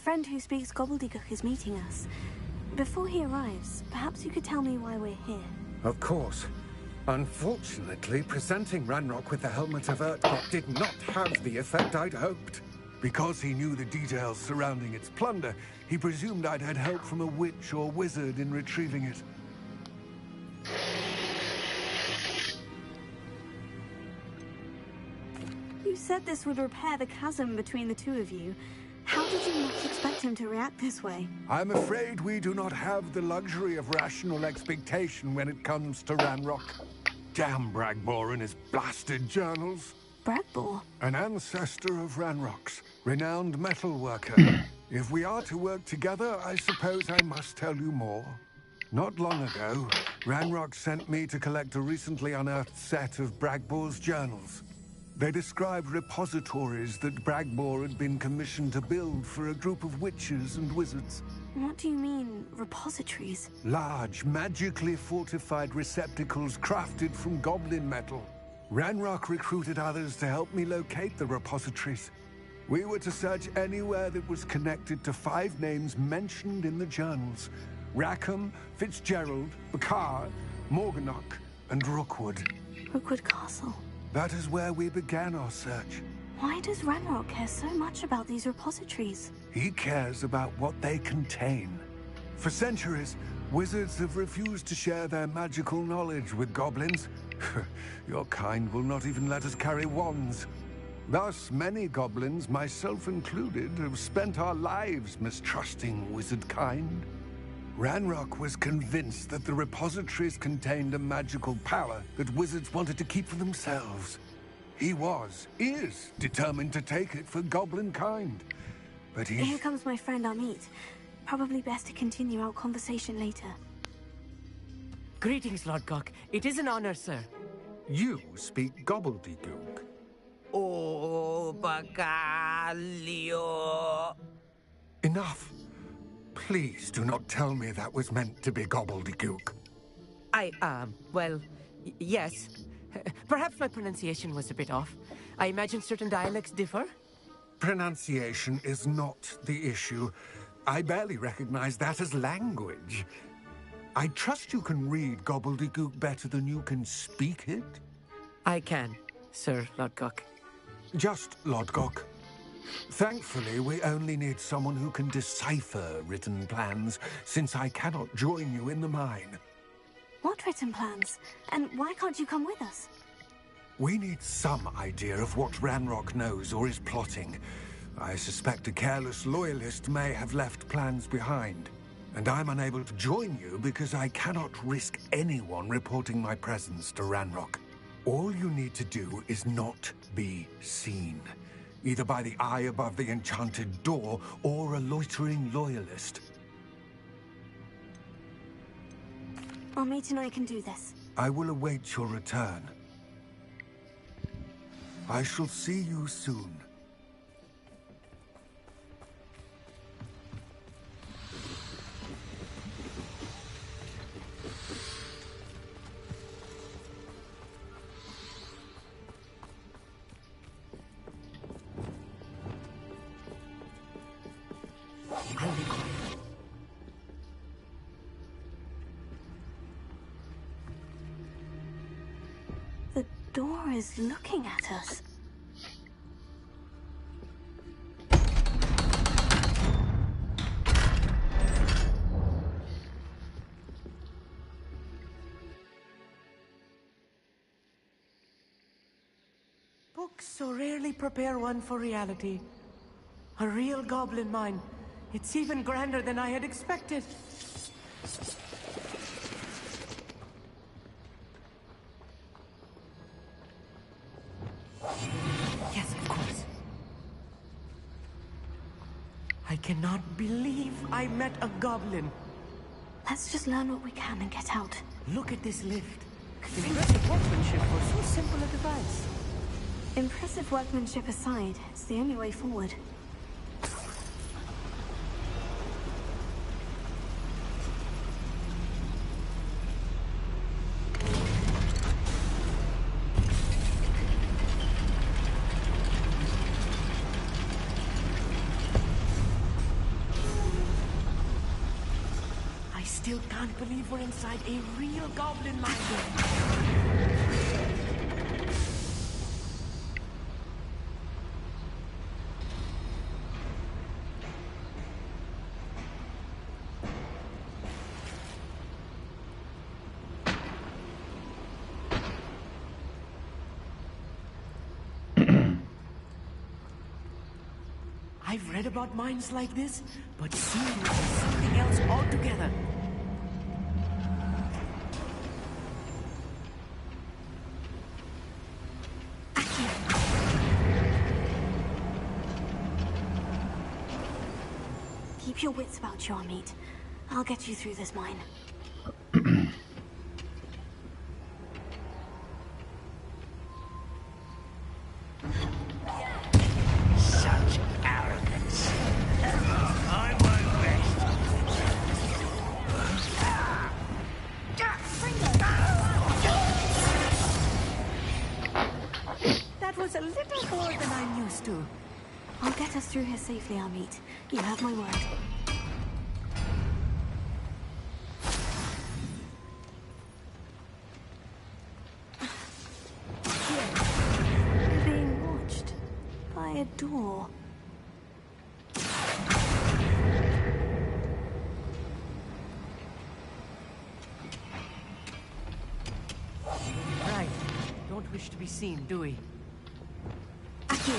friend who speaks gobbledygook is meeting us. Before he arrives, perhaps you could tell me why we're here. Of course. Unfortunately, presenting Ranrock with the helmet of Urtkot did not have the effect I'd hoped. Because he knew the details surrounding its plunder, he presumed I'd had help from a witch or wizard in retrieving it. You said this would repair the chasm between the two of you. How did you not expect him to react this way? I'm afraid we do not have the luxury of rational expectation when it comes to Ranrock. Damn Bragbor and his blasted journals. Bragbor? An ancestor of Ranrock's, renowned metal worker. If we are to work together, I suppose I must tell you more. Not long ago, Ranrock sent me to collect a recently unearthed set of Bragbor's journals. They described repositories that Bragbor had been commissioned to build for a group of witches and wizards. What do you mean, repositories? Large, magically fortified receptacles crafted from goblin metal. Ranrock recruited others to help me locate the repositories. We were to search anywhere that was connected to 5 names mentioned in the journals. Rackham, Fitzgerald, Bakar, Morganach, and Rookwood. Rookwood Castle. That is where we began our search. Why does Ranrock care so much about these repositories? He cares about what they contain. For centuries, wizards have refused to share their magical knowledge with goblins. Your kind will not even let us carry wands. Thus, many goblins, myself included, have spent our lives mistrusting wizard kind. Ranrock was convinced that the repositories contained a magical power that wizards wanted to keep for themselves. He is determined to take it for goblin kind. But Here comes my friend Amit. Probably best to continue our conversation later. Greetings, Lord Gok. It is an honor, sir. You speak gobbledygook. Oh, Bacalio. Enough. Please do not tell me that was meant to be gobbledygook. Well, yes. Perhaps my pronunciation was a bit off. I imagine certain dialects differ? Pronunciation is not the issue. I barely recognize that as language. I trust you can read gobbledygook better than you can speak it? I can, Sir Lord Gok. Just Lord Gok. Thankfully, we only need someone who can decipher written plans, since I cannot join you in the mine. What written plans? And why can't you come with us? We need some idea of what Ranrock knows or is plotting. I suspect a careless loyalist may have left plans behind. And I'm unable to join you because I cannot risk anyone reporting my presence to Ranrock. All you need to do is not be seen. Either by the eye above the enchanted door, or a loitering loyalist. Amit and I can do this. I will await your return. I shall see you soon. The door is looking at us. Books so rarely prepare one for reality. A real goblin mine. It's even grander than I had expected. Yes, of course. I cannot believe I met a goblin. Let's just learn what we can and get out. Look at this lift. Impressive workmanship for so simple a device. Impressive workmanship aside, it's the only way forward. still can't believe we're inside a real goblin mine. I've read about mines like this, but seeing it is something else altogether. Keep your wits about you, Amit. I'll get you through this mine. Such arrogance. I won't rest. That was a little more than I'm used to. I'll get us through here safely, Amit. You have my word. We're being watched by a door. Right. Don't wish to be seen, do we? Akio.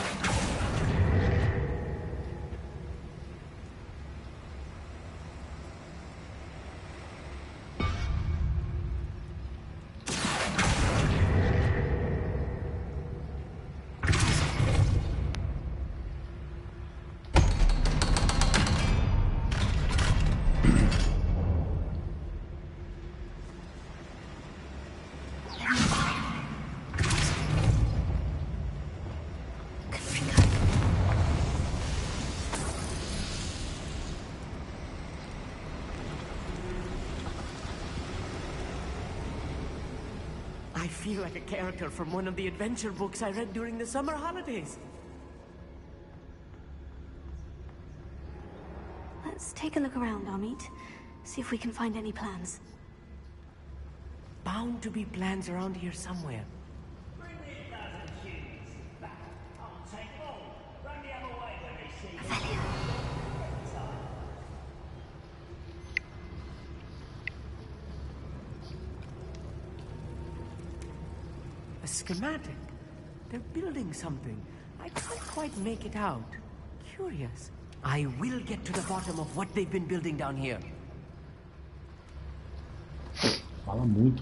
I feel like a character from one of the adventure books I read during the summer holidays. Let's take a look around, Amit. See if we can find any plans. Bound to be plans around here somewhere. Bring me a dozen shoes. I'll take all. Run the other way when they see you. A schematic. They're building something. I can't quite make it out. Curious. I will get to the bottom of what they've been building down here. Fala muito.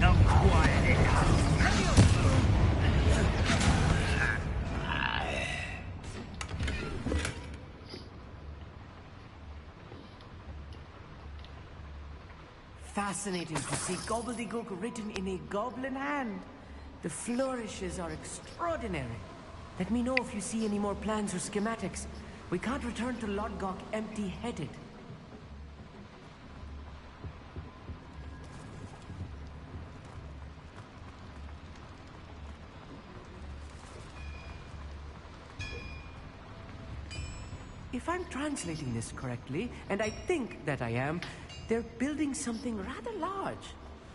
Not quiet enough. Fascinating to see gobbledygook written in a goblin hand. The flourishes are extraordinary. Let me know if you see any more plans or schematics. We can't return to Lodgok empty-headed. If I'm translating this correctly, and I think that I am, they're building something rather large.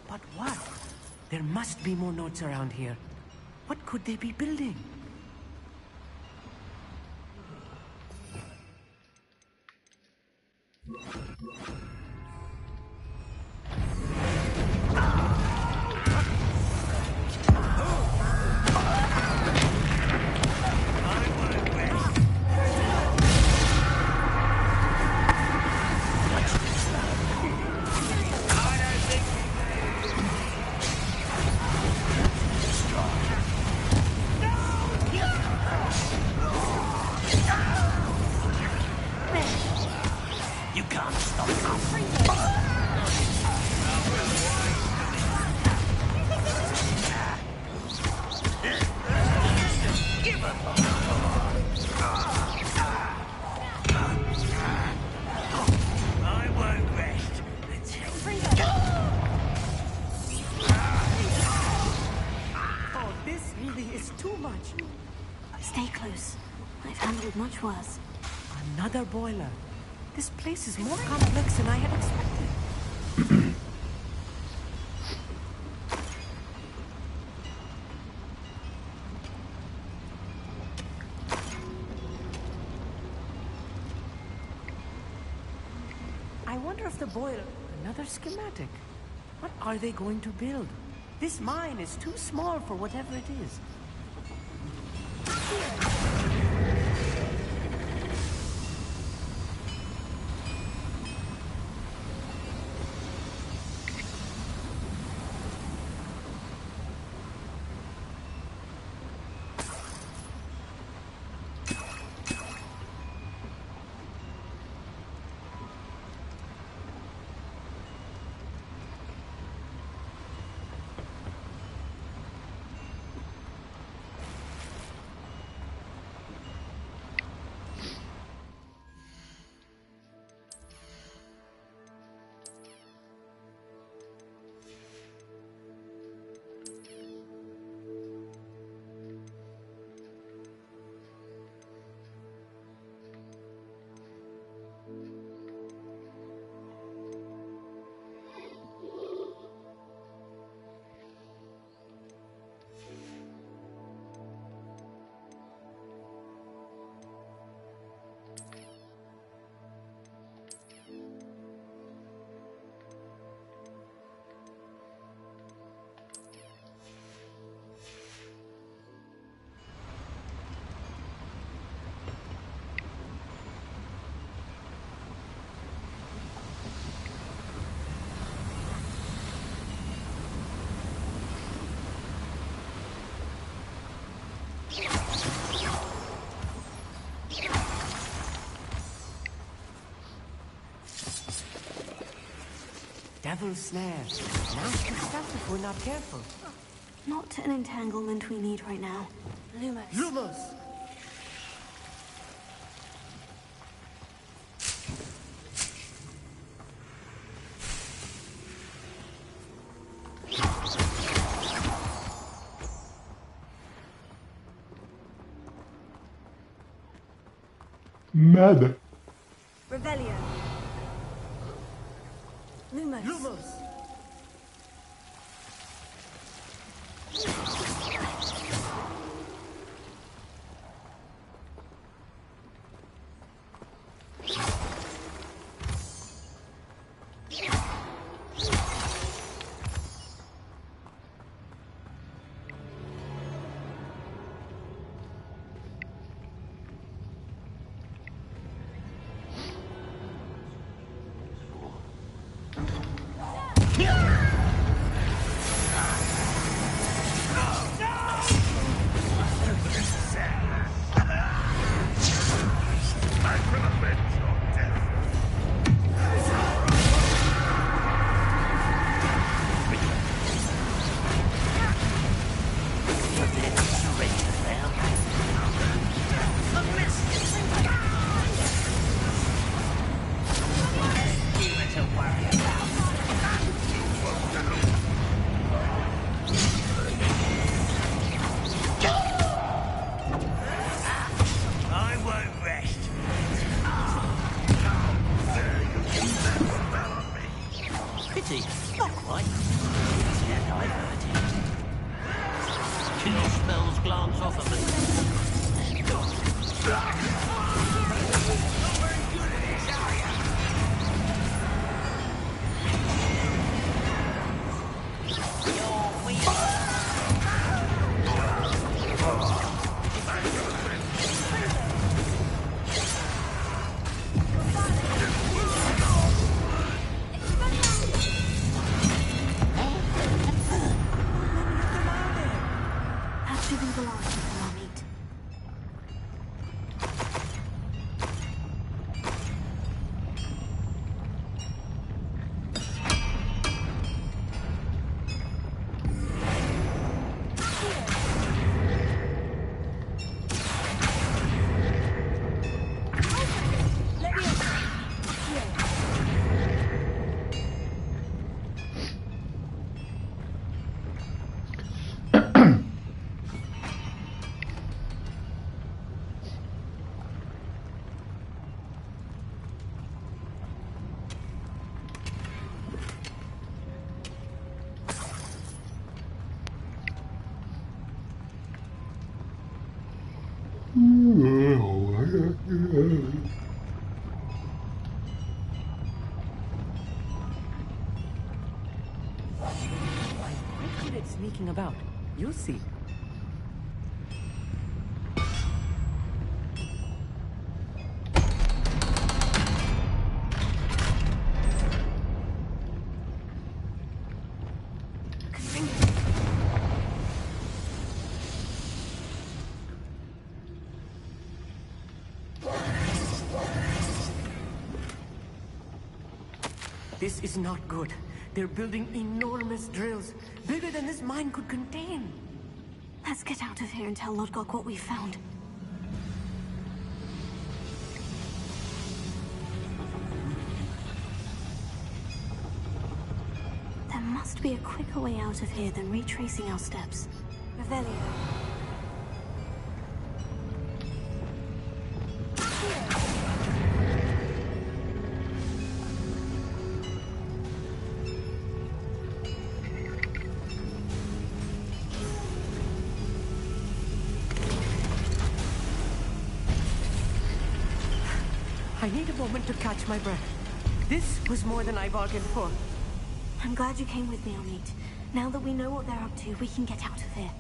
But what? There must be more notes around here. What could they be building? Stay close. I've handled much worse. Another boiler. This place is more complex than I had expected. I wonder if the boiler... Another schematic. What are they going to build? This mine is too small for whatever it is. Devil's snare. Nasty stuff if we're not careful. Not an entanglement we need right now. Lumos. Lumos! Nada. Revelio. Lumos. Lumos! I'm quite good at sneaking about. You'll see. This is not good. They're building enormous drills, bigger than this mine could contain. Let's get out of here and tell Lodgok what we found. There must be a quicker way out of here than retracing our steps. Revelio. I need a moment to catch my breath. This was more than I bargained for. I'm glad you came with me, Amit. Now that we know what they're up to, we can get out of here.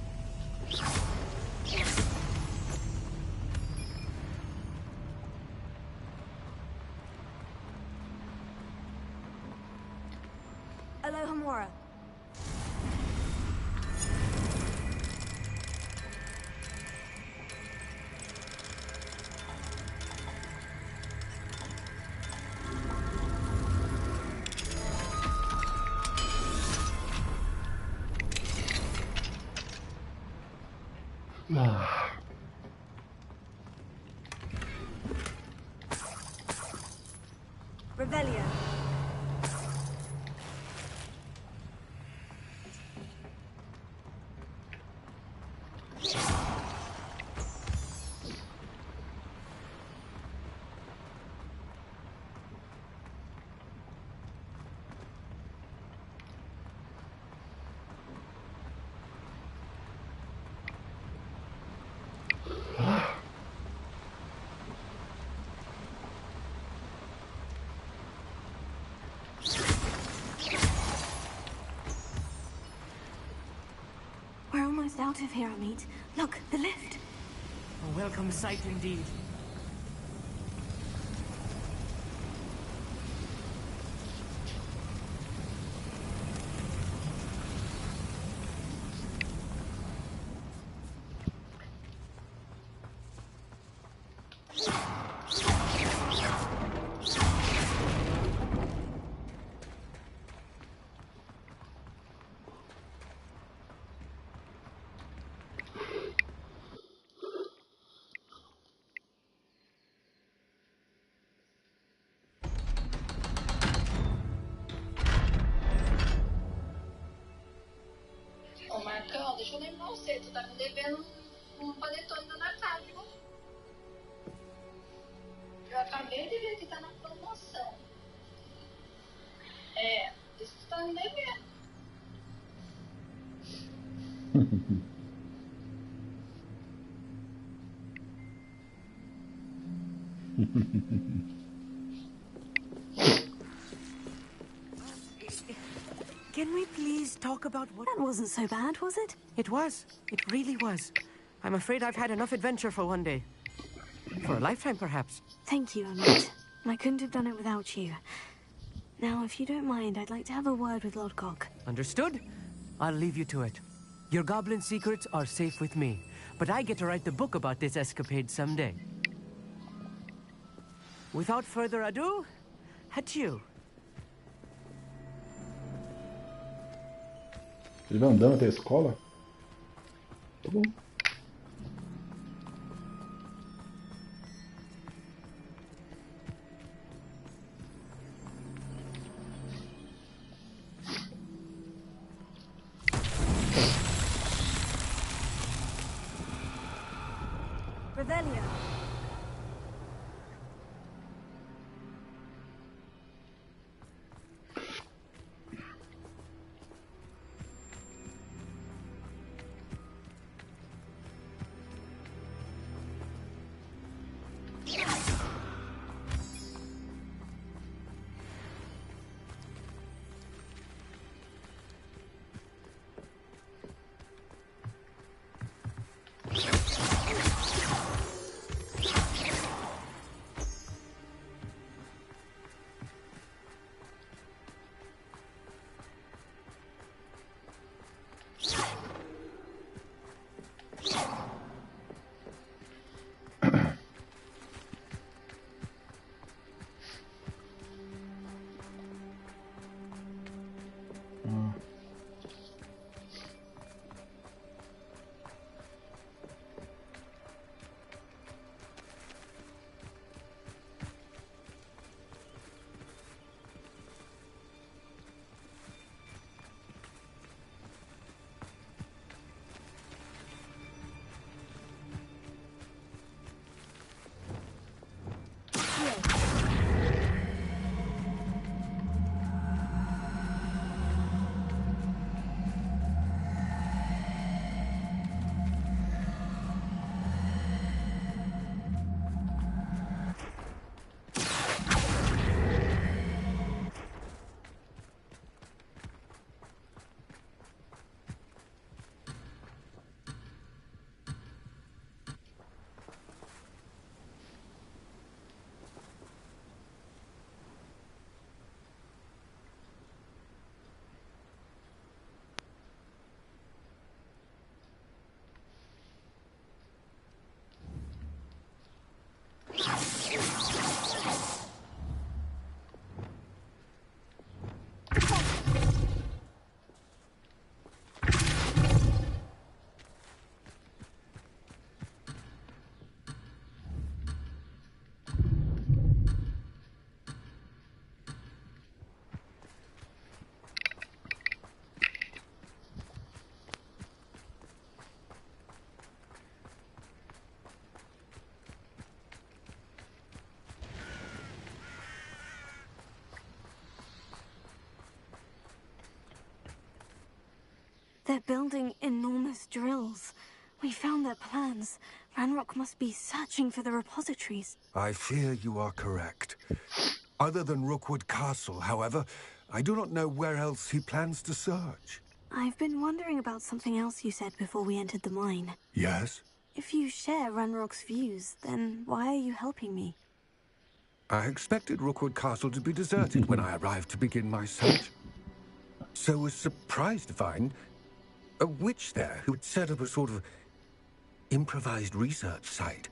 Alohomora. Revelio. We're almost out of here, Amit. Look, the lift. A welcome sight indeed. Ô Marcão, deixa eu lembrar você, tu tá me devendo um panetone da Natália, viu? Eu acabei de ver que tá na promoção. É, isso tu tá me devendo. Can we please talk about what... That wasn't so bad, was it? It was. It really was. I'm afraid I've had enough adventure for one day. For a lifetime, perhaps. Thank you, Amit. I couldn't have done it without you. Now, if you don't mind, I'd like to have a word with Lodgok. Understood? I'll leave you to it. Your goblin secrets are safe with me, but I get to write the book about this escapade someday. Without further ado, adieu. Ele vai andando até a escola? Tá bom. Revelio. They're building enormous drills. We found their plans. Ranrock must be searching for the repositories. I fear you are correct. Other than Rookwood Castle, however, I do not know where else he plans to search. I've been wondering about something else you said before we entered the mine. Yes? If you share Ranrock's views, then why are you helping me? I expected Rookwood Castle to be deserted when I arrived to begin my search. So was surprised to find a witch there who had set up a sort of improvised research site.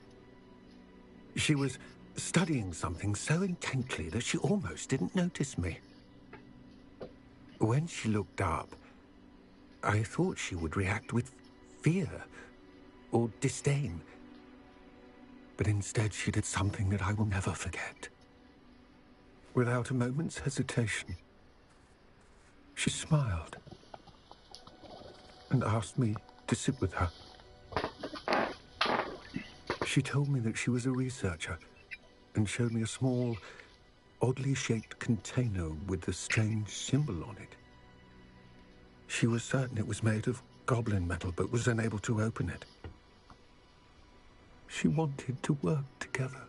She was studying something so intently that she almost didn't notice me. When she looked up, I thought she would react with fear or disdain. But instead she did something that I will never forget. Without a moment's hesitation, she smiled and asked me to sit with her. She told me that she was a researcher and showed me a small, oddly shaped container with a strange symbol on it. She was certain it was made of goblin metal, but was unable to open it. She wanted to work together.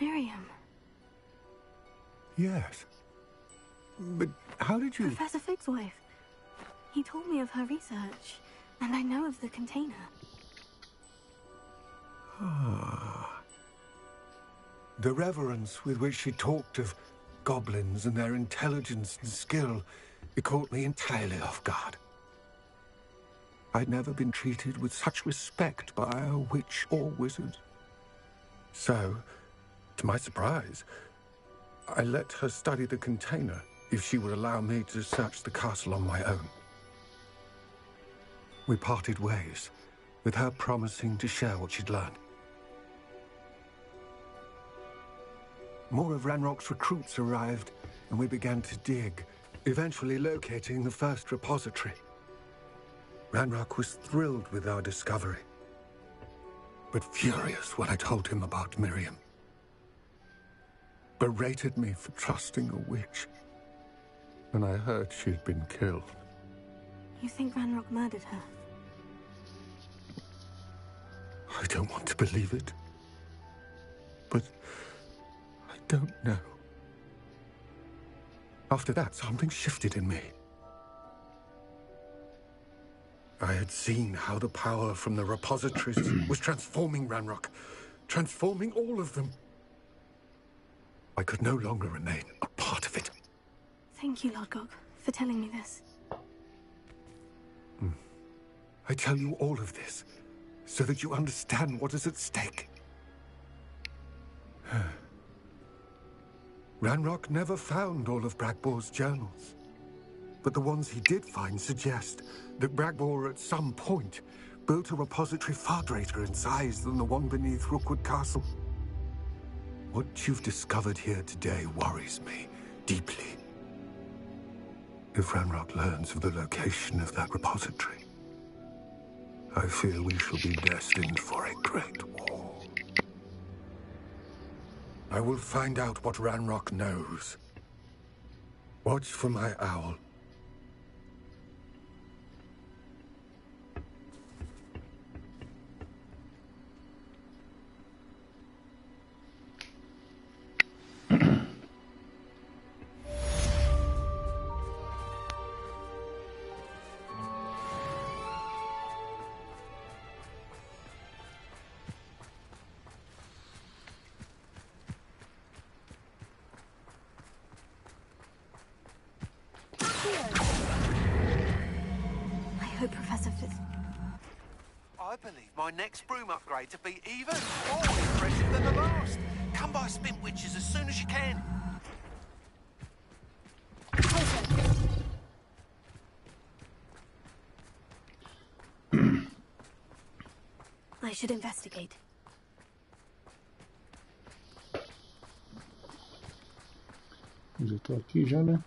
Miriam. Yes. But how did you... Professor Fig's wife. He told me of her research, and I know of the container. Ah. The reverence with which she talked of goblins and their intelligence and skill, it caught me entirely off guard. I'd never been treated with such respect by a witch or wizard. So, to my surprise, I let her study the container if she would allow me to search the castle on my own. We parted ways, with her promising to share what she'd learned. More of Ranrock's recruits arrived, and we began to dig, eventually locating the first repository. Ranrock was thrilled with our discovery, but furious when I told him about Miriam. Berated me for trusting a witch, and I heard she'd been killed. You think Ranrock murdered her? I don't want to believe it, but I don't know. After that, something shifted in me. I had seen how the power from the repositories was transforming Ranrock, transforming all of them. I could no longer remain a part of it. Thank you, Lord Gog, for telling me this. I tell you all of this so that you understand what is at stake. Ranrock never found all of Bragbor's journals, but the ones he did find suggest that Bragbor at some point built a repository far greater in size than the one beneath Rookwood Castle. What you've discovered here today worries me deeply. If Ranrock learns of the location of that repository, I fear we shall be destined for a great war. I will find out what Ranrock knows. Watch for my owl. I hope Professor Fig... I believe my next broom upgrade to be even more impressive than the last. Come by Spin Witches as soon as you can. I should investigate. Mas eu tô aqui já, né?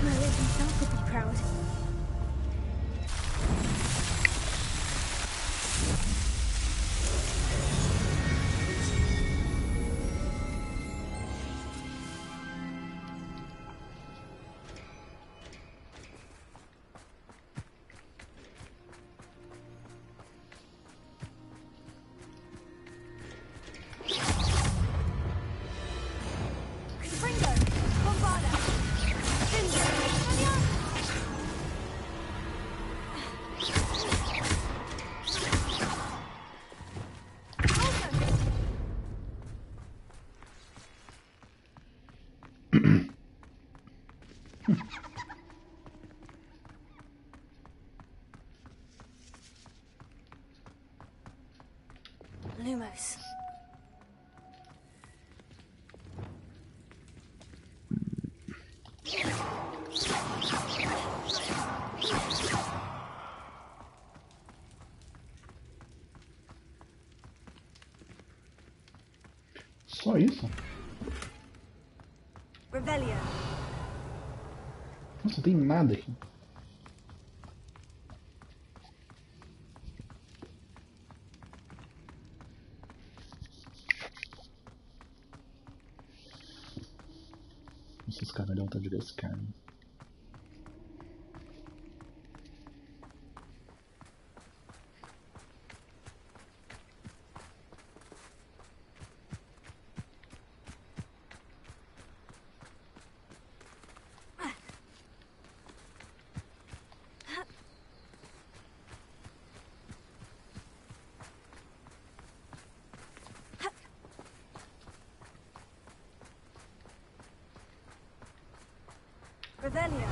Merlin himself would be proud. Lumos. Só isso? Revelio. Nossa, não tem nada aqui. Nossa, esse camelhão tá de descarga. Revelio.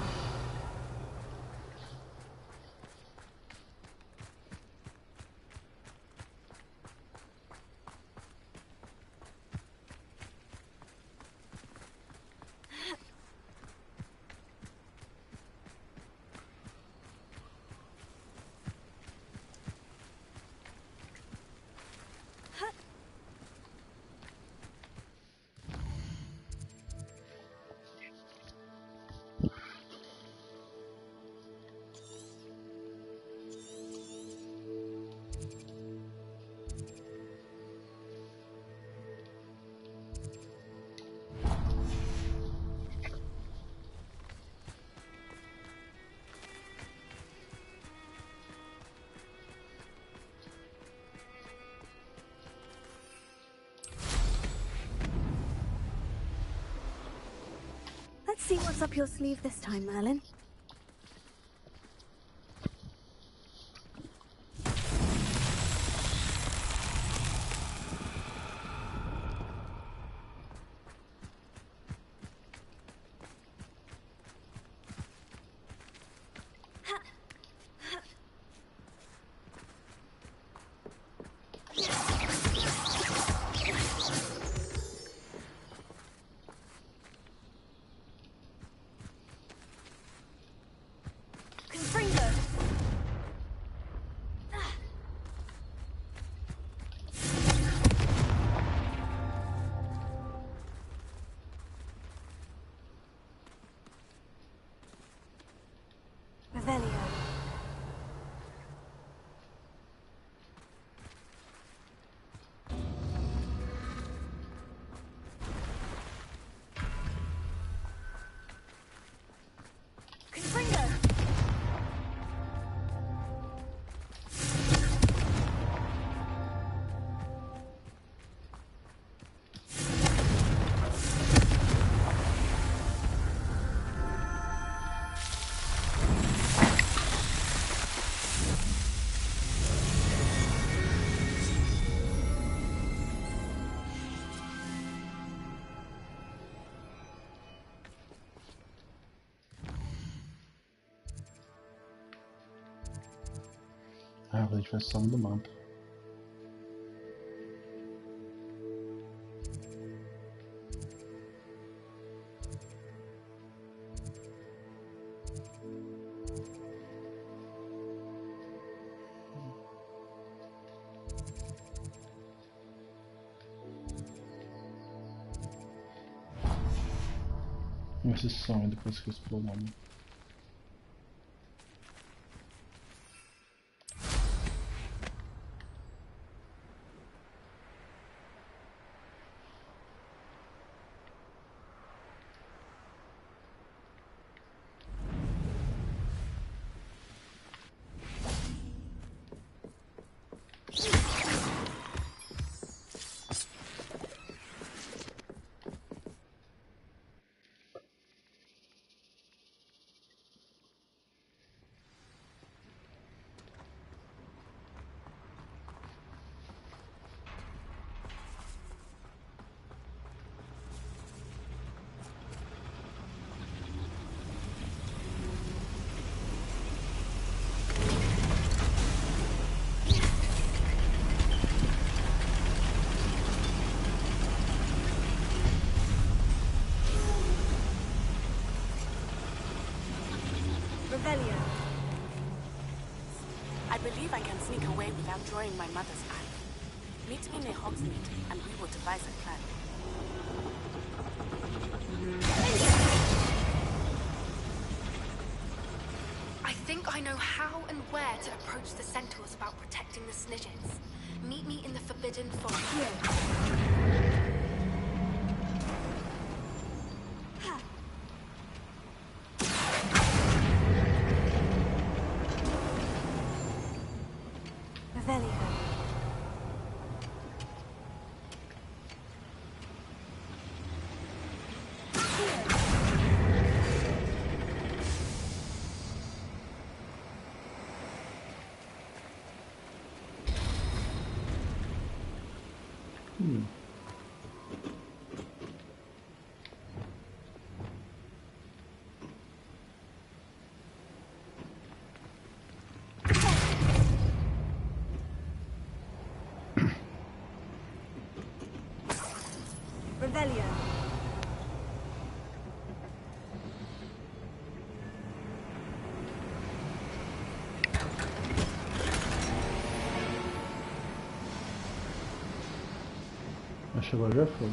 Let's see what's up your sleeve this time, Merlin. Revelio. Confringo. Ah, a gente vai só do mapa. Esse som depois que explodamos. Revelio. I believe I can sneak away without drawing my mother's eye. Meet me near Hogsmeade, and we will devise a plan. I think I know how and where to approach the centaurs about protecting the Snidgets. Meet me in the Forbidden Forest. Revelio. Acho que agora já foi.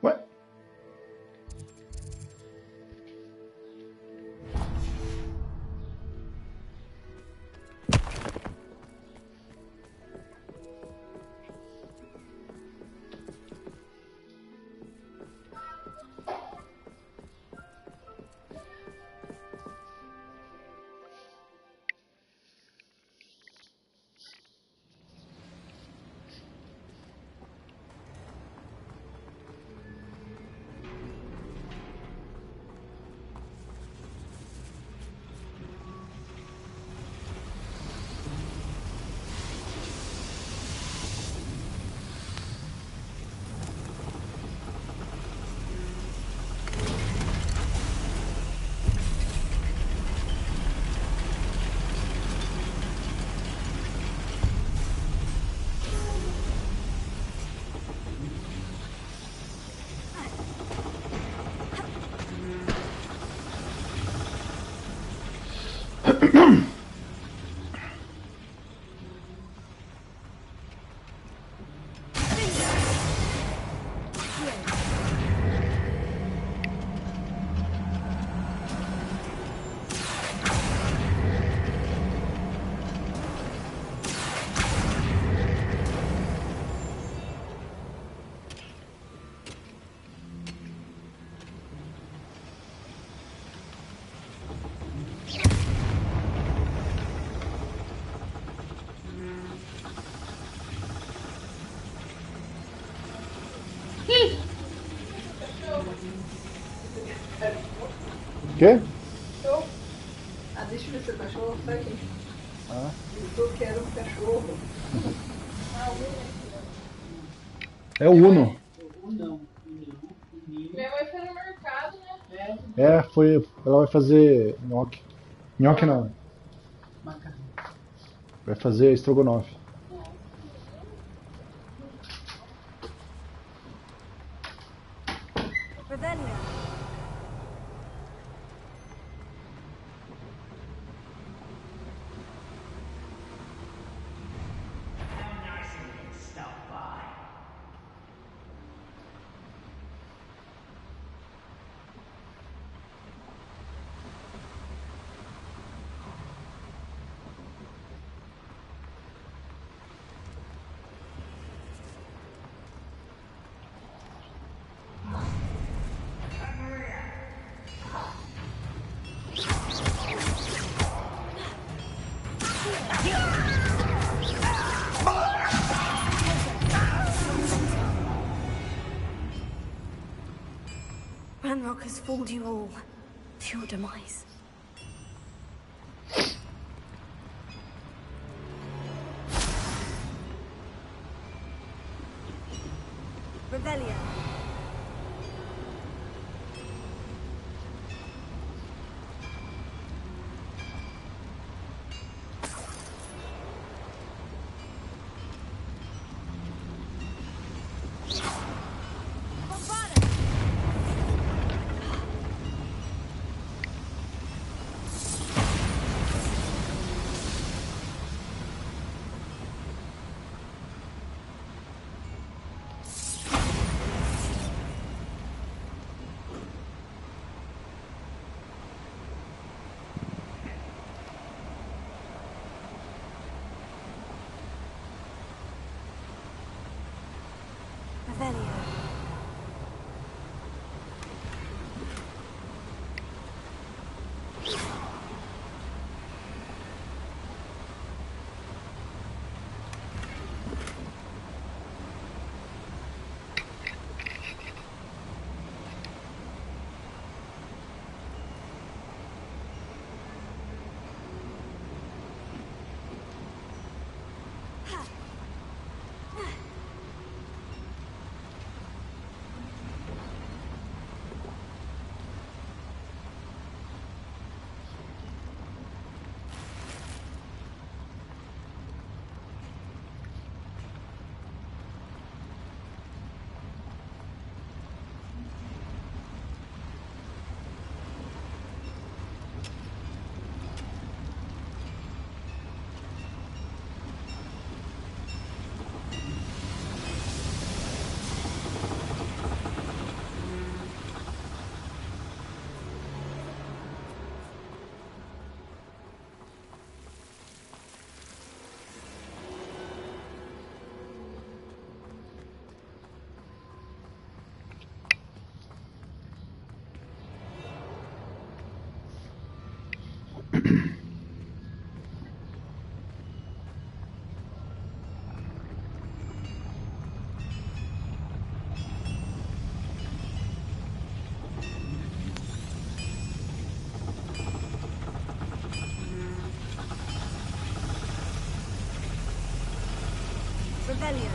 Ué? Quê? Ah, deixa eu ver seu cachorro, tá aqui. Ah, Eu quero um cachorro. é o Uno. Minha mãe foi no mercado, né? É, foi. Ela vai fazer nhoque. Nhoque não. Vai fazer estrogonofe. Revelio. How nice of you to stop by. Ranrock has fooled you all to your demise. Revelio. Revelio. Revelio.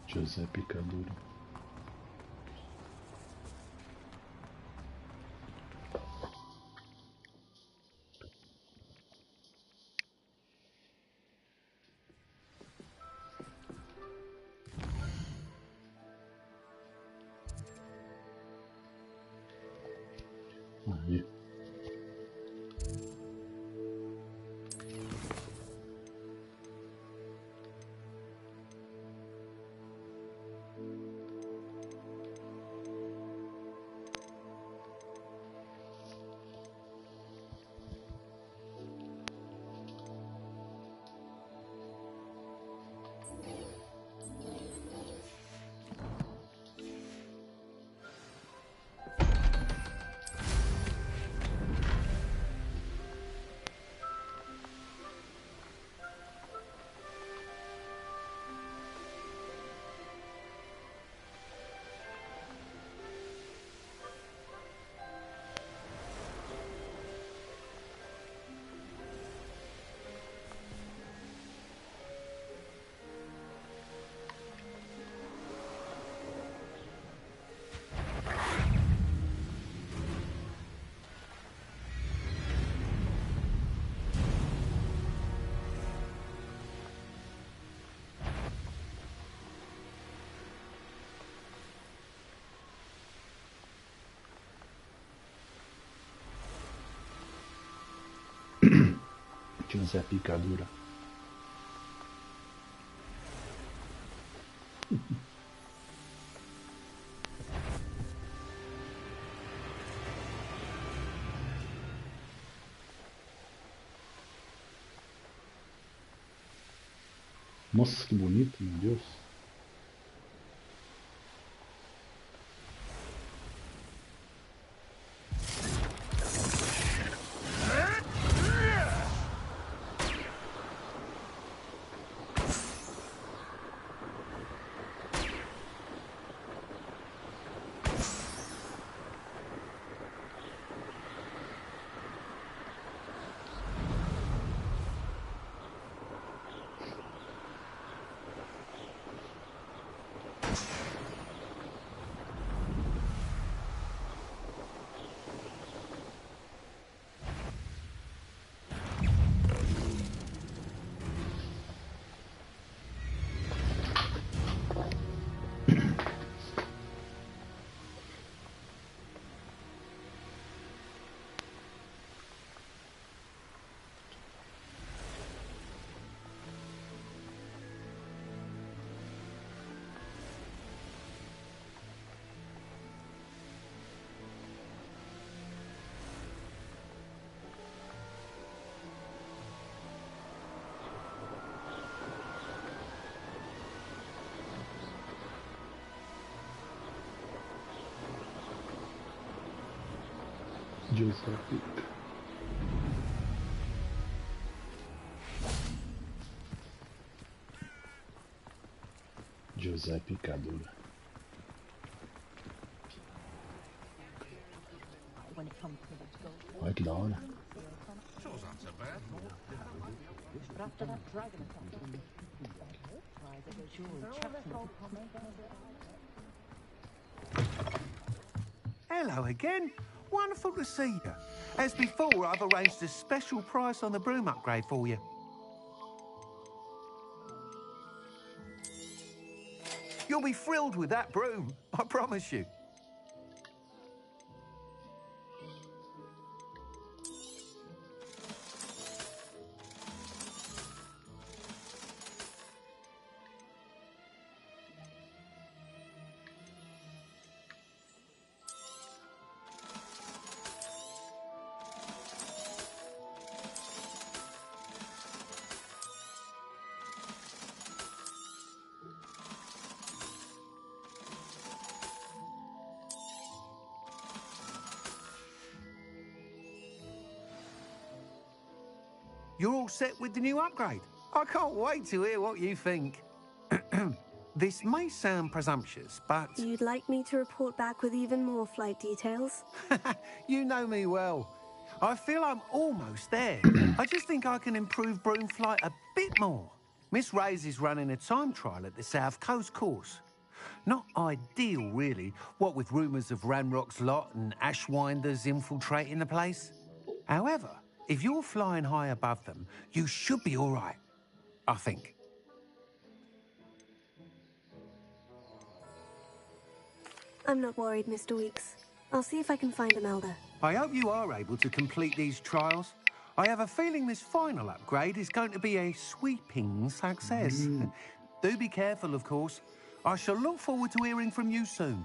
José Picadura. vi. Gozei picadura. Nossa, que bonito, meu Deus. Gozei. Gozei picadura. Olha que da hora. Hello again. Wonderful to see you. As before, I've arranged a special price on the broom upgrade for you. You'll be thrilled with that broom, I promise you. You're all set with the new upgrade. I can't wait to hear what you think. This may sound presumptuous, but... You'd like me to report back with even more flight details? You know me well. I feel I'm almost there. I just think I can improve broom flight a bit more. Miss Ray's is running a time trial at the South Coast course. Not ideal, really, what with rumours of Ranrock's lot and Ashwinders infiltrating the place. However, if you're flying high above them, you should be all right, I think. I'm not worried, Mr. Weeks. I'll see if I can find Imelda. I hope you are able to complete these trials. I have a feeling this final upgrade is going to be a sweeping success. Do be careful, of course. I shall look forward to hearing from you soon.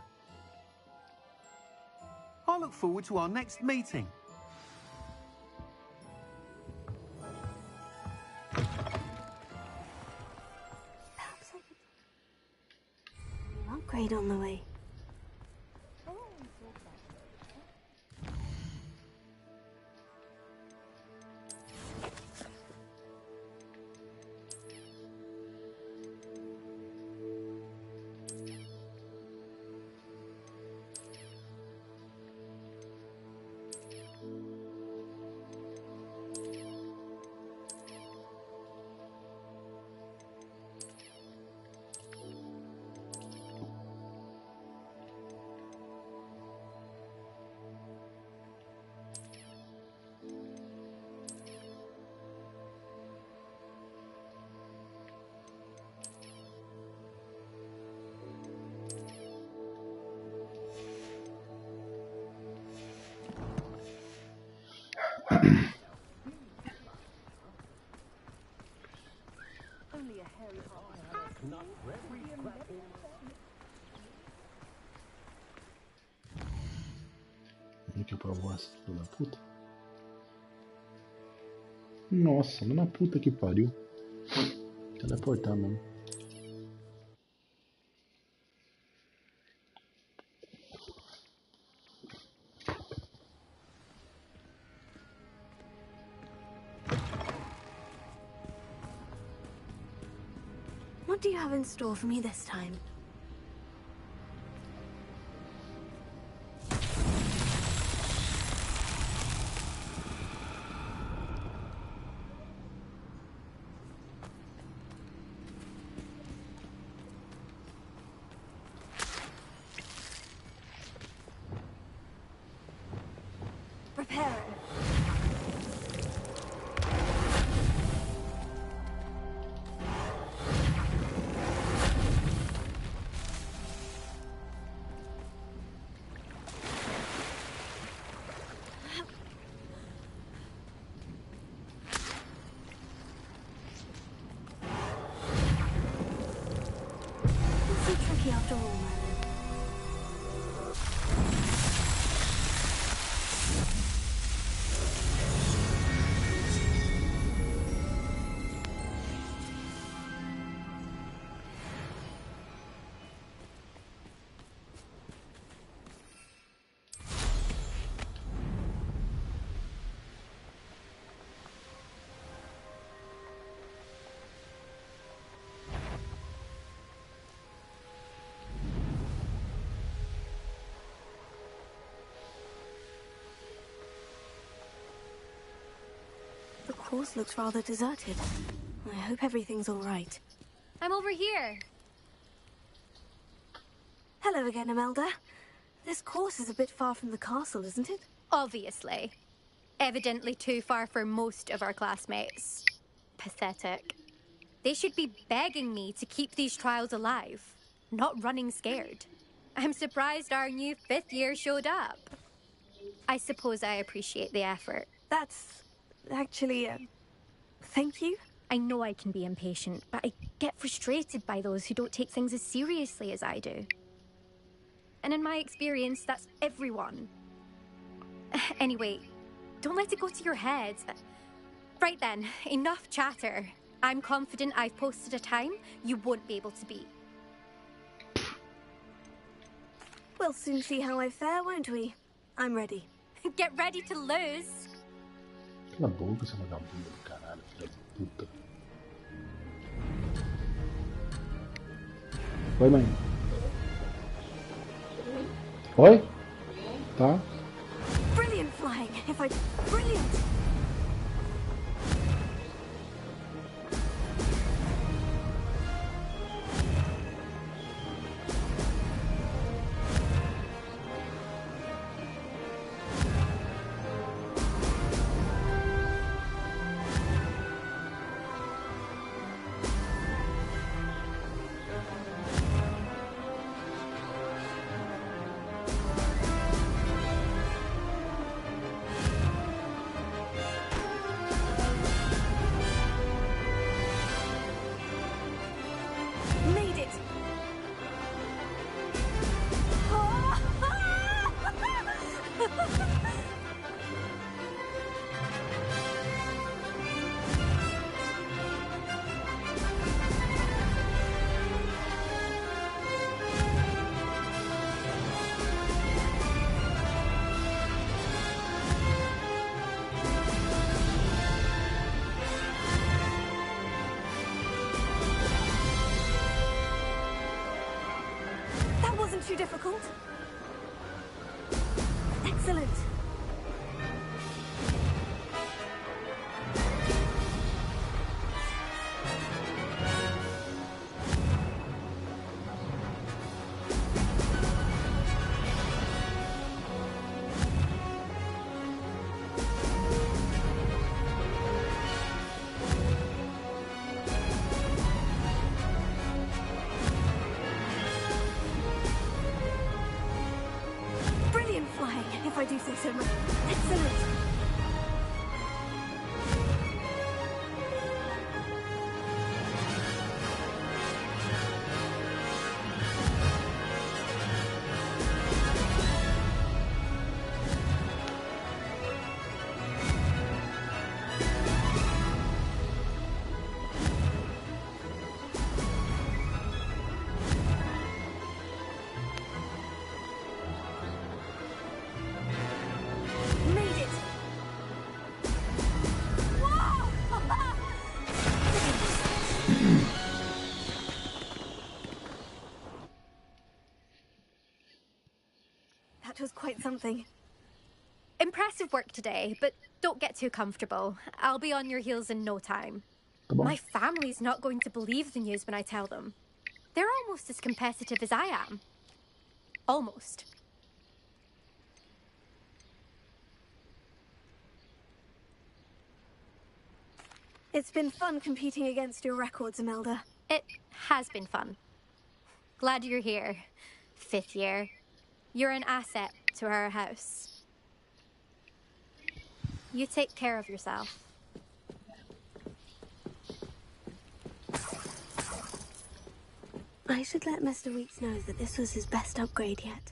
I look forward to our next meeting. Perhaps I could... New upgrade on the way. Vem aqui pra voz, filho da puta. Nossa, mas na puta que pariu. Teleportar mesmo. What do you have in store for me this time? Prepare. It's so tricky after all, Merlin. The course looks rather deserted. I hope everything's all right. I'm over here. Hello again, Imelda. This course is a bit far from the castle, isn't it? Obviously. Evidently too far for most of our classmates. Pathetic. They should be begging me to keep these trials alive, not running scared. I'm surprised our new 5th year showed up. I suppose I appreciate the effort. That's actually, thank you. I know I can be impatient, but I get frustrated by those who don't take things as seriously as I do. And in my experience, that's everyone. Anyway, don't let it go to your head. Right then, enough chatter. I'm confident I've posted a time you won't be able to beat. We'll soon see how I fare, won't we? I'm ready. Get ready to lose. Cala a boca, essa vagabunda do caralho, filha da puta. Oi, mãe. Oi? Tá. Brilliant flying, if I... Brilliant! wasn't too difficult. Excellent. Brilliant flying, if I do say so myself. Excellent. Made it. Whoa! That was quite something. Impressive work today, but don't get too comfortable. I'll be on your heels in no time. Tá bom. My family's not going to believe the news when I tell them. They're almost as competitive as I am. Almost. It's been fun competing against your records, Imelda. It has been fun. Glad you're here. 5th year. You're an asset to our house. You take care of yourself. I should let Mr. Weeks know that this was his best upgrade yet.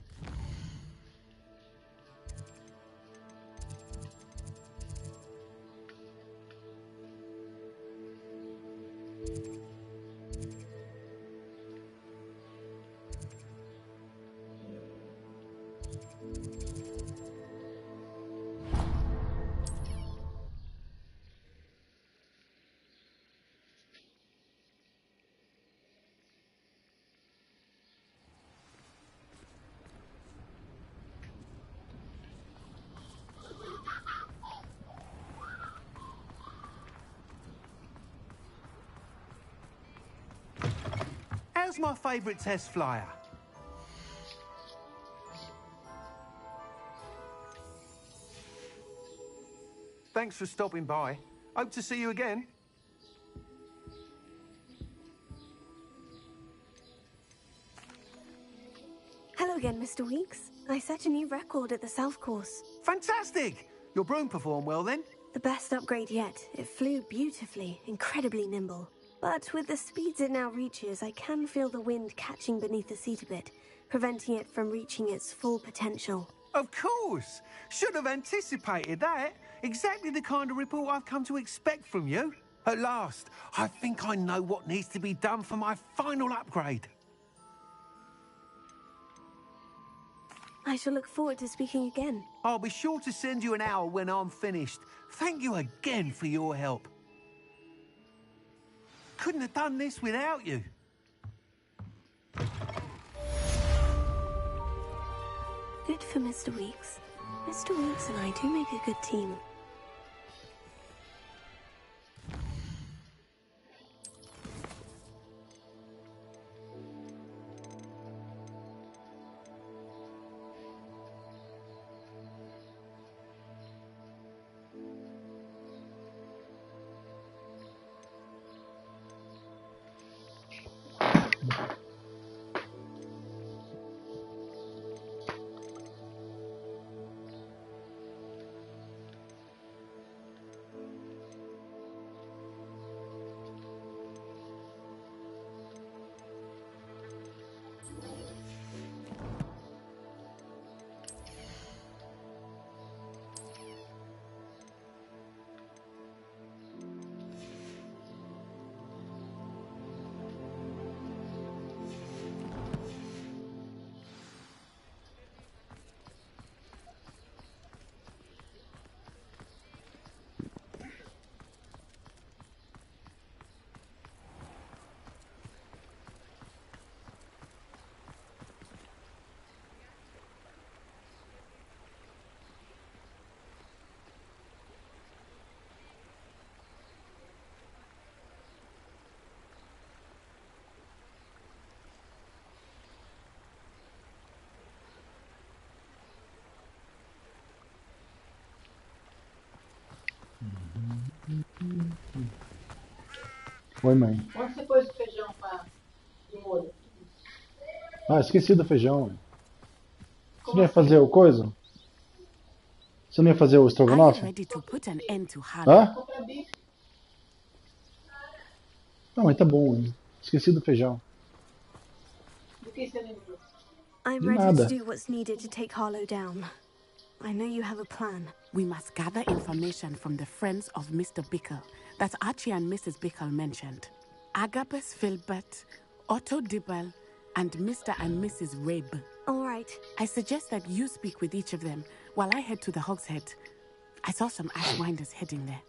How's my favourite test flyer? Thanks for stopping by. Hope to see you again. Hello again, Mr. Weeks. I set a new record at the South Course. Fantastic! Your broom performed well then? The best upgrade yet. It flew beautifully, incredibly nimble. But with the speeds it now reaches, I can feel the wind catching beneath the seat a bit, preventing it from reaching its full potential. Of course! Should have anticipated that. Exactly the kind of report I've come to expect from you. At last, I think I know what needs to be done for my final upgrade. I shall look forward to speaking again. I'll be sure to send you an hour when I'm finished. Thank you again for your help. Couldn't have done this without you. Good for Mr. Weeks. Mr. Weeks and I do make a good team. Oi, mãe. Onde você pôs o feijão de molho? Ah, esqueci do feijão. Ué. Você Como não ia assim? fazer o coisa? Você não ia fazer o Are you estrogonofe? ready to put an end to Harlow? Hã? Comprar bife. Não, mas tá bom. Hein? Esqueci do feijão. Do que você lembrou? I'm De ready to nada. do what's needed to take Harlow down. I know you have a plan. We must gather information from the friends of Mr. Bickle that Archie and Mrs. Bickle mentioned. Agabus Filbert, Otto Dibble, and Mr. and Mrs. Rabe. All right. I suggest that you speak with each of them while I head to the Hog's Head. I saw some Ashwinders heading there.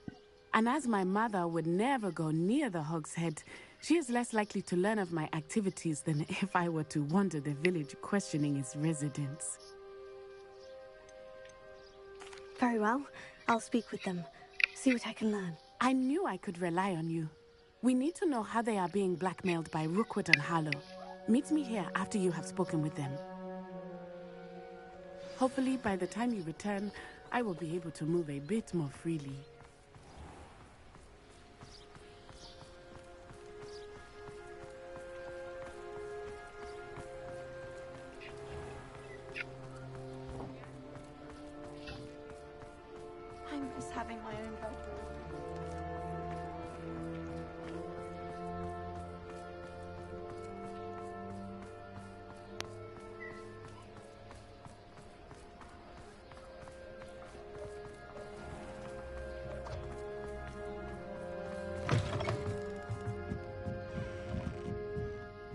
And as my mother would never go near the Hog's Head, she is less likely to learn of my activities than if I were to wander the village questioning its residents. Very well. I'll speak with them. See what I can learn. I knew I could rely on you. We need to know how they are being blackmailed by Rookwood and Harlow. Meet me here after you have spoken with them. Hopefully, by the time you return, I will be able to move a bit more freely. I miss having my own bedroom.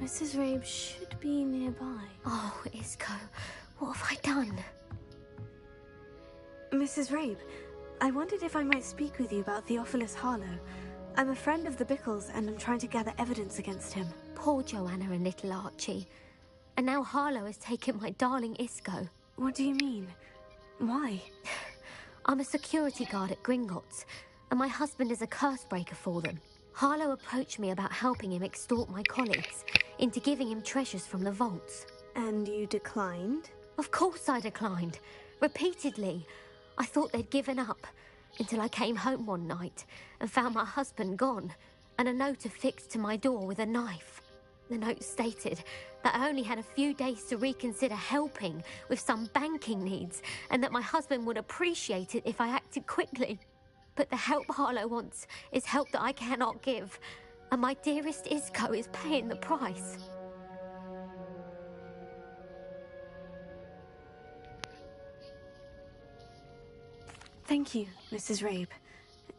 Mrs. Rabe should be nearby. Oh, Isco, what have I done? Mrs. Rabe, I wondered if I might speak with you about Theophilus Harlow. I'm a friend of the Bickles and I'm trying to gather evidence against him. Poor Joanna and little Archie. And now Harlow has taken my darling Isco. What do you mean? Why? I'm a security guard at Gringotts, and my husband is a curse breaker for them. Harlow approached me about helping him extort my colleagues into giving him treasures from the vaults. And you declined? Of course I declined. Repeatedly. I thought they'd given up, until I came home one night and found my husband gone, and a note affixed to my door with a knife. The note stated that I only had a few days to reconsider helping with some banking needs, and that my husband would appreciate it if I acted quickly. But the help Harlow wants is help that I cannot give, and my dearest Isco is paying the price. Thank you, Mrs. Rabe.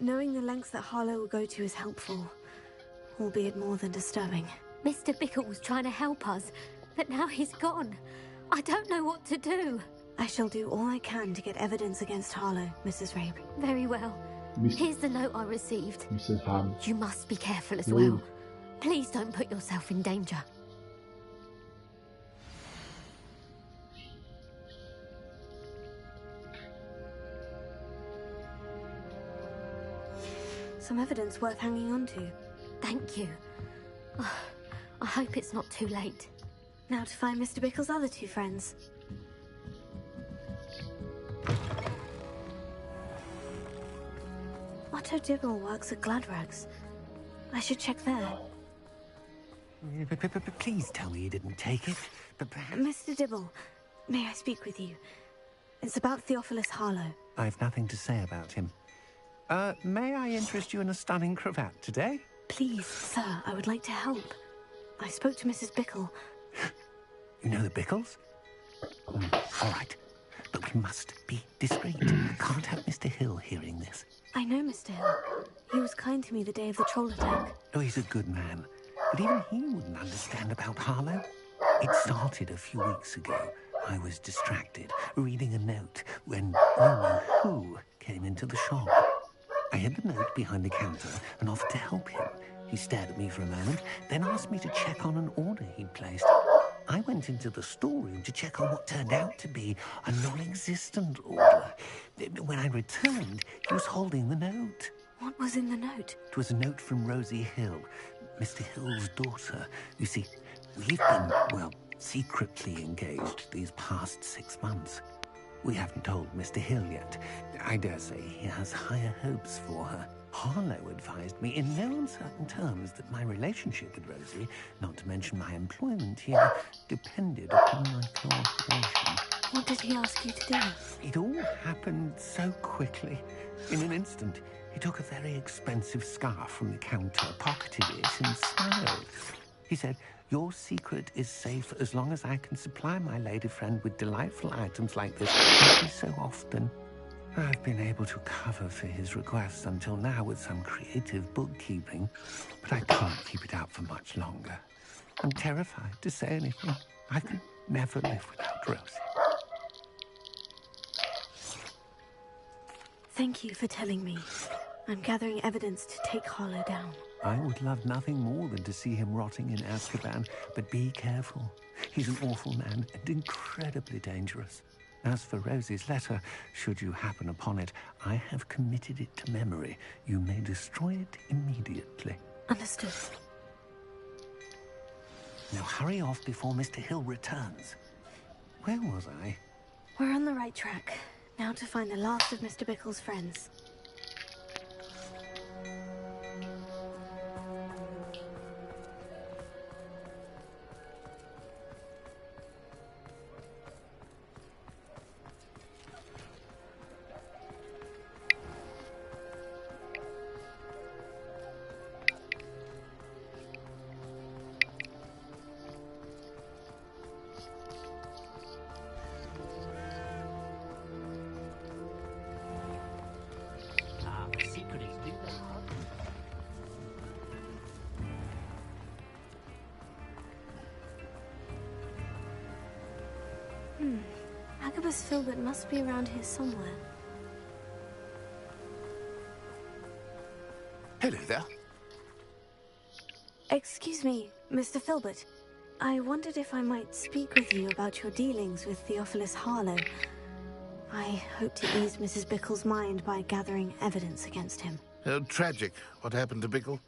Knowing the lengths that Harlow will go to is helpful, albeit more than disturbing. Mr. Bickle was trying to help us, but now he's gone. I don't know what to do. I shall do all I can to get evidence against Harlow, Mrs. Rabe. Very well. Here's the note I received. Mrs. Ham. You must be careful as No. well. Please don't put yourself in danger. Some evidence worth hanging on to. Thank you. I hope it's not too late. Now to find Mr. Bickle's other two friends. Otto Dibble works at Gladrags. I should check there. Please tell me you didn't take it. Mr. Dibble, may I speak with you? It's about Theophilus Harlow. I've nothing to say about him. May I interest you in a stunning cravat today? Please, sir, I would like to help. I spoke to Mrs. Bickle. You know the Bickles? All right. But we must be discreet. Can't have Mr. Hill hearing this. I know Mr. Hill. He was kind to me the day of the troll attack. Oh, he's a good man. But even he wouldn't understand about Harlow. It started a few weeks ago. I was distracted, reading a note, when you know who came into the shop. I hid the note behind the counter and offered to help him. He stared at me for a moment, then asked me to check on an order he'd placed. I went into the storeroom to check on what turned out to be a non-existent order. When I returned, he was holding the note. What was in the note? It was a note from Rosie Hill, Mr. Hill's daughter. You see, we've been, well, secretly engaged these past 6 months. We haven't told Mr. Hill yet. I dare say he has higher hopes for her. Harlow advised me in no uncertain terms that my relationship with Rosie, not to mention my employment here, depended upon my cooperation. What did he ask you to do? It all happened so quickly. In an instant, he took a very expensive scarf from the counter, pocketed it, and smiled. He said, "Your secret is safe as long as I can supply my lady friend with delightful items like this every so often." I've been able to cover for his requests until now with some creative bookkeeping, but I can't keep it out for much longer. I'm terrified to say anything. I could never live without Rosie. Thank you for telling me. I'm gathering evidence to take Harlow down. I would love nothing more than to see him rotting in Azkaban, but be careful. He's an awful man and incredibly dangerous. As for Rosie's letter, should you happen upon it, I have committed it to memory. You may destroy it immediately. Understood. Now hurry off before Mr. Hill returns. Where was I? We're on the right track. Now to find the last of Mr. Bickle's friends. Agabus Filbert must be around here somewhere. Hello there. Excuse me, Mr. Filbert. I wondered if I might speak with you about your dealings with Theophilus Harlow. I hope to ease Mrs. Bickle's mind by gathering evidence against him. Tragic, what happened to Bickle.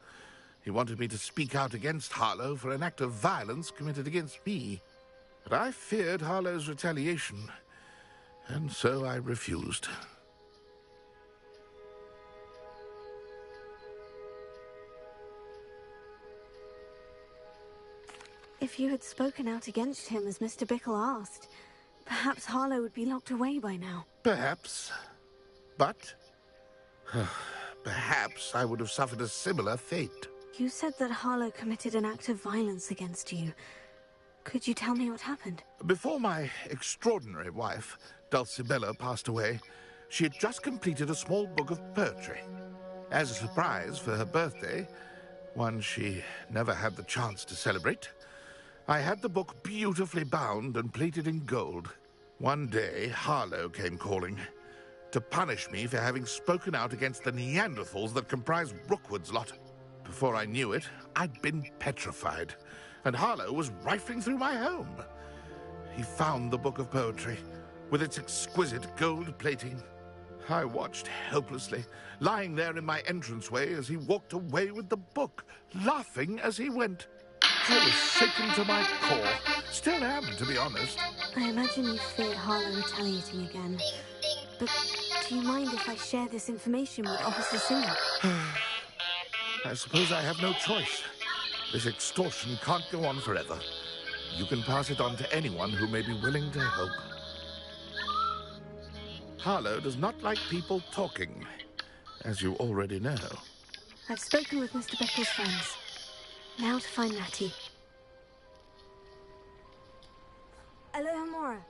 He wanted me to speak out against Harlow for an act of violence committed against me. But I feared Harlow's retaliation, and so I refused. If you had spoken out against him as Mr. Bickle asked, perhaps Harlow would be locked away by now. Perhaps. But perhaps I would have suffered a similar fate. You said that Harlow committed an act of violence against you. Could you tell me what happened? Before my extraordinary wife, Dulcibella, passed away, she had just completed a small book of poetry. As a surprise for her birthday, one she never had the chance to celebrate, I had the book beautifully bound and plated in gold. One day, Harlow came calling to punish me for having spoken out against the Neanderthals that comprised Rookwood's lot. Before I knew it, I'd been petrified, and Harlow was rifling through my home. He found the book of poetry, with its exquisite gold plating. I watched helplessly, lying there in my entranceway as he walked away with the book, laughing as he went. I was shaken to my core. Still am, to be honest. I imagine you feared Harlow retaliating again. But do you mind if I share this information with Officer Singer? I suppose I have no choice. This extortion can't go on forever. You can pass it on to anyone who may be willing to help. Harlow does not like people talking, as you already know. I've spoken with Mr. Bickle's friends. Now to find Natty. Alohomora.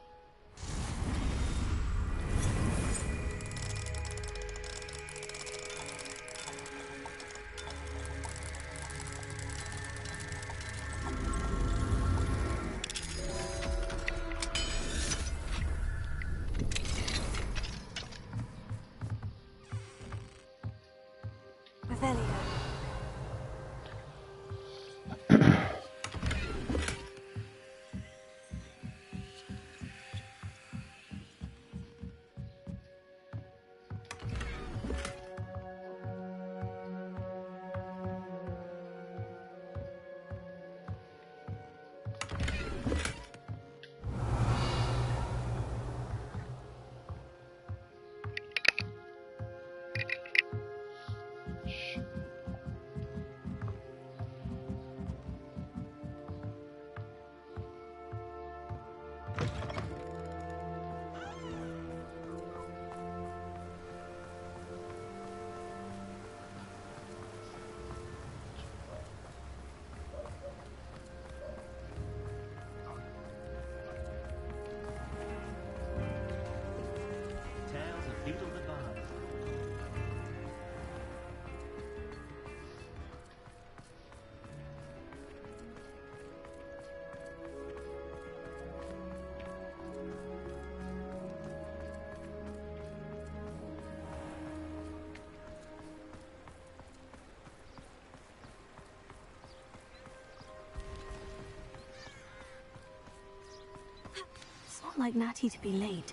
like Natty to be late.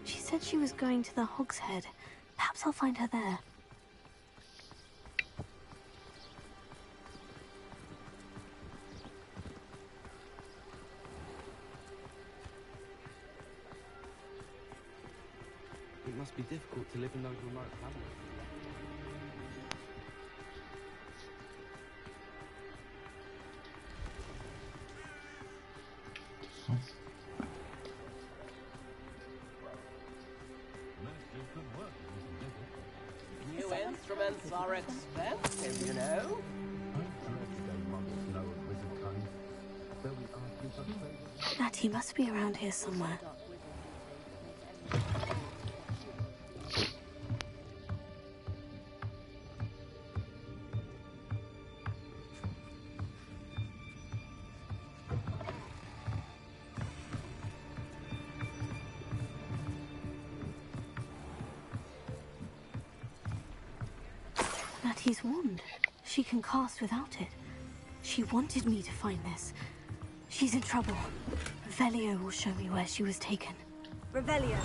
She said she was going to the Hog's Head. Perhaps I'll find her there. It must be difficult to live in those remote hamlets. New instruments are expensive, you know. Natty must be around here somewhere. Natty's wand. She can cast without it. She wanted me to find this. She's in trouble. Revelio will show me where she was taken. Revelio.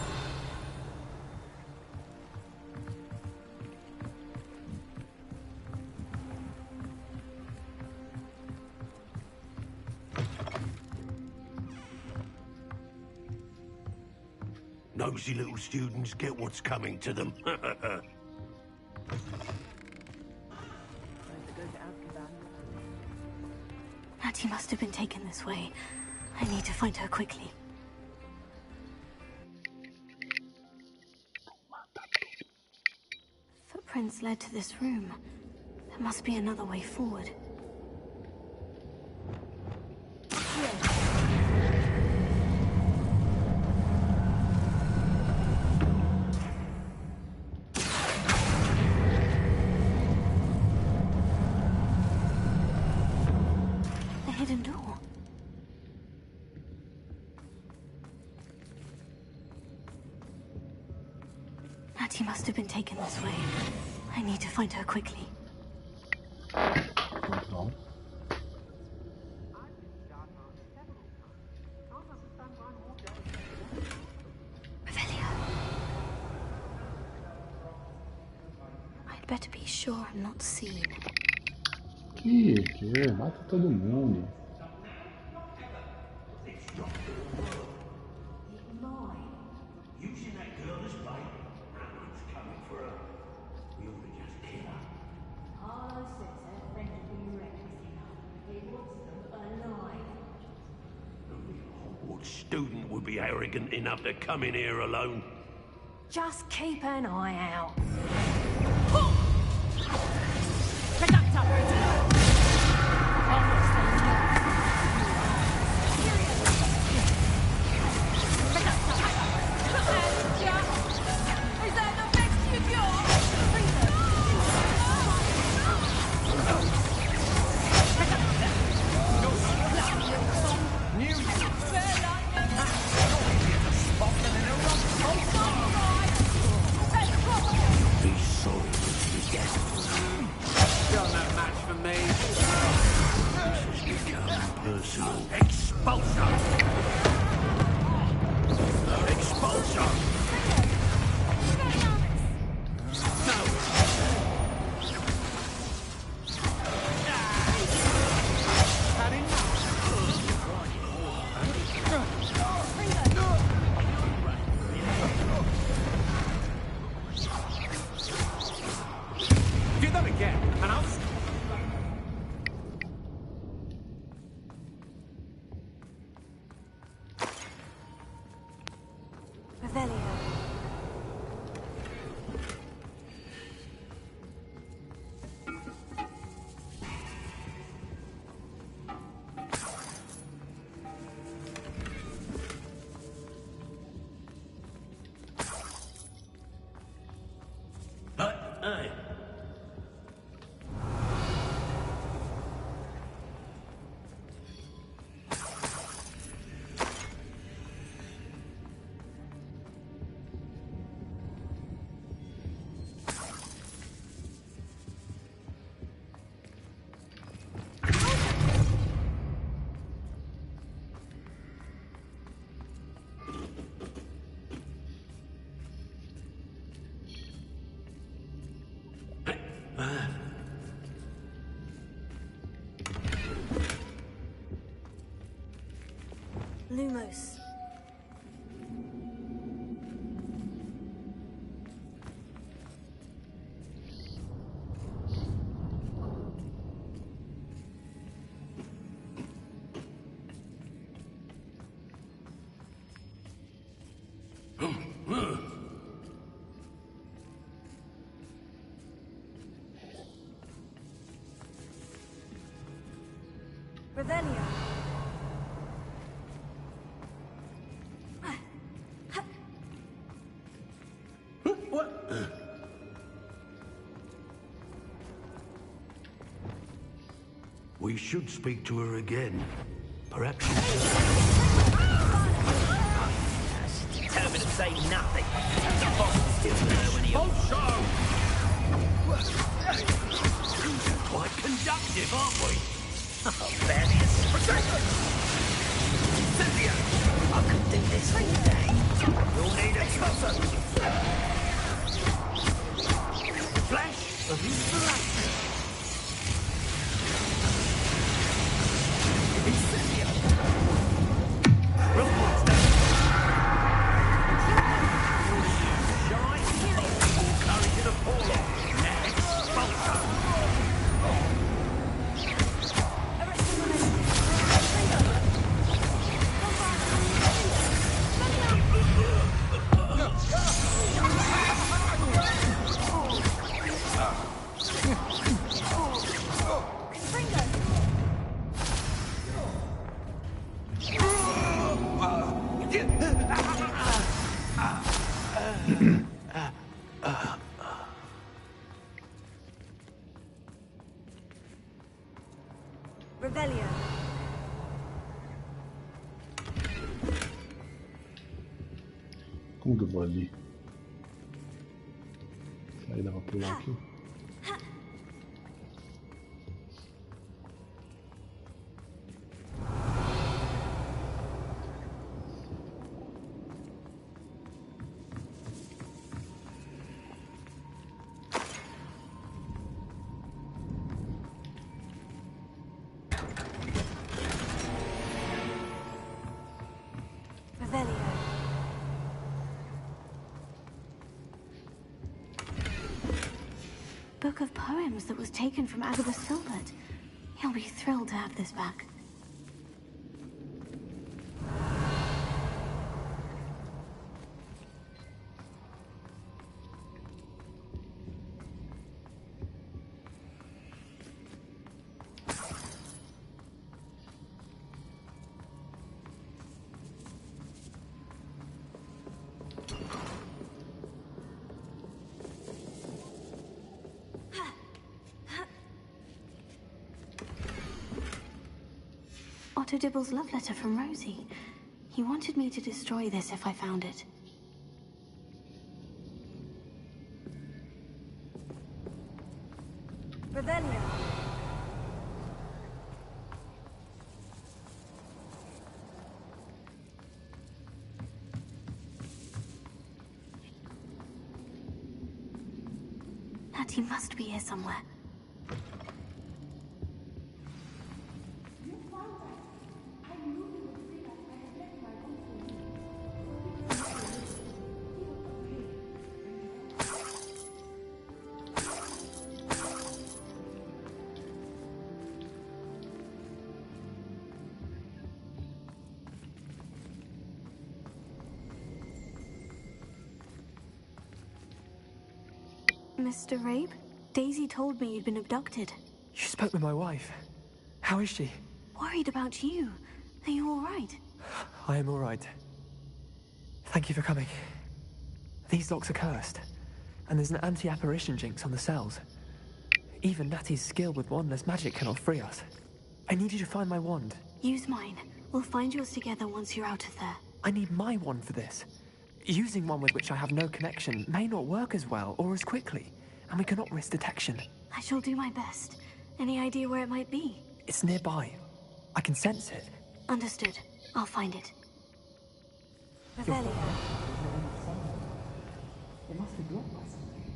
Nosy little students get what's coming to them. Natty must have been taken this way. I need to find her quickly. Footprints led to this room. There must be another way forward. Hidden door. Natty must have been taken this way. I need to find her quickly. Revelio. I'd better be sure I'm not seen. Que é? Mata todo mundo. Using that girl as bait. Someone's coming for her. We ought to just kill her. Harlow says her friend will be reckless enough. He wants them alive. Only a Hogwarts student would be arrogant enough to come in here alone. Just keep an eye out. Lumos. Revelio. We should speak to her again. Perhaps She's determined to say nothing. The boss is still there when he... quite conductive, aren't we? Oh, Thaddeus. Cynthia! I could do this all day. You'll need a cover. Flash of inspiration. Cynthia! Reports that courage in a polo. Next, Bolter. Revelio. Como que eu vou ali? Aí dá pra pular aqui. Book of poems that was taken from Agabus Silbert. He'll be thrilled to have this back. Otto Dibble's love letter from Rosie. He wanted me to destroy this if I found it. Revelio. Natty must be here somewhere. Mr. Rabe? Daisy told me you'd been abducted. You spoke with my wife. How is she? Worried about you. Are you all right? I am all right. Thank you for coming. These locks are cursed, and there's an anti-apparition jinx on the cells. Even Natty's skill with wandless magic cannot free us. I need you to find my wand. Use mine. We'll find yours together once you're out of there. I need my wand for this. Using one with which I have no connection may not work as well or as quickly, and we cannot risk detection. I shall do my best. Any idea where it might be? It's nearby. I can sense it. Understood. I'll find it. Revelio. It must be blocked by something.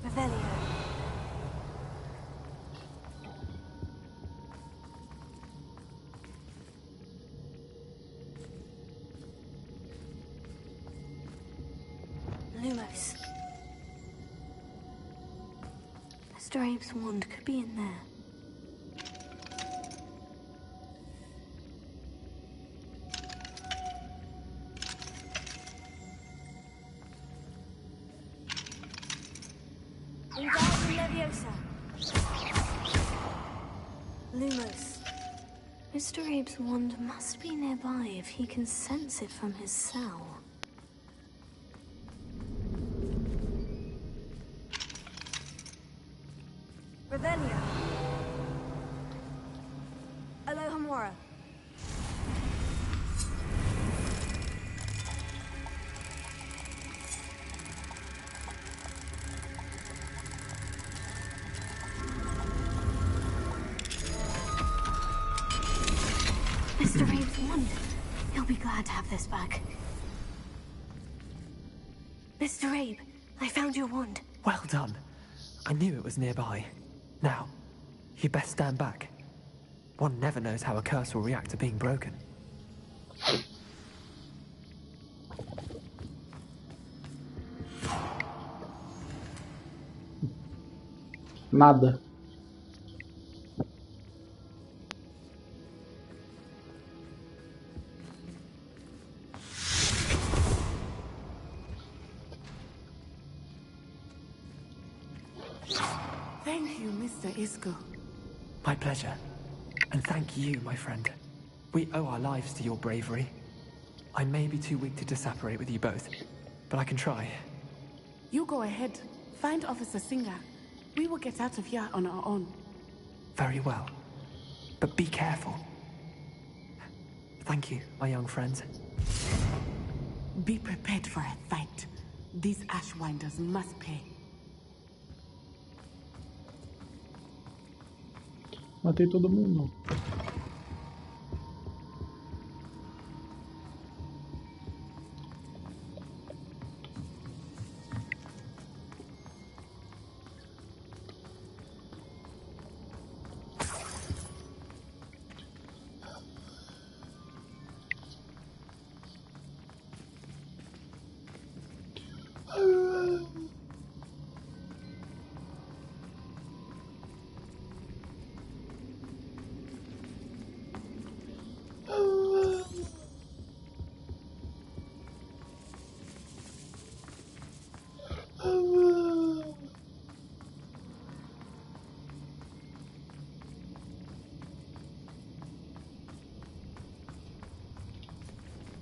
Revelio. Lumos. Mr. Abe's wand could be in there. Leviosa. Lumos. Mr. Abe's wand must be nearby if he can sense it from his cell. Revelio. Alohomora. Mr. Abe's wand. He'll be glad to have this back. Mr. Abe, I found your wand. Well done. I knew it was nearby. Now, you best stand back. One never knows how a curse will react to being broken. Nada. Thank you, Mr. Isco. My pleasure. And thank you, my friend. We owe our lives to your bravery. I may be too weak to disapparate with you both, but I can try. You go ahead. Find Officer Singer. We will get out of here on our own. Very well. But be careful. Thank you, my young friends. Be prepared for a fight. These Ashwinders must pay. Matei todo mundo.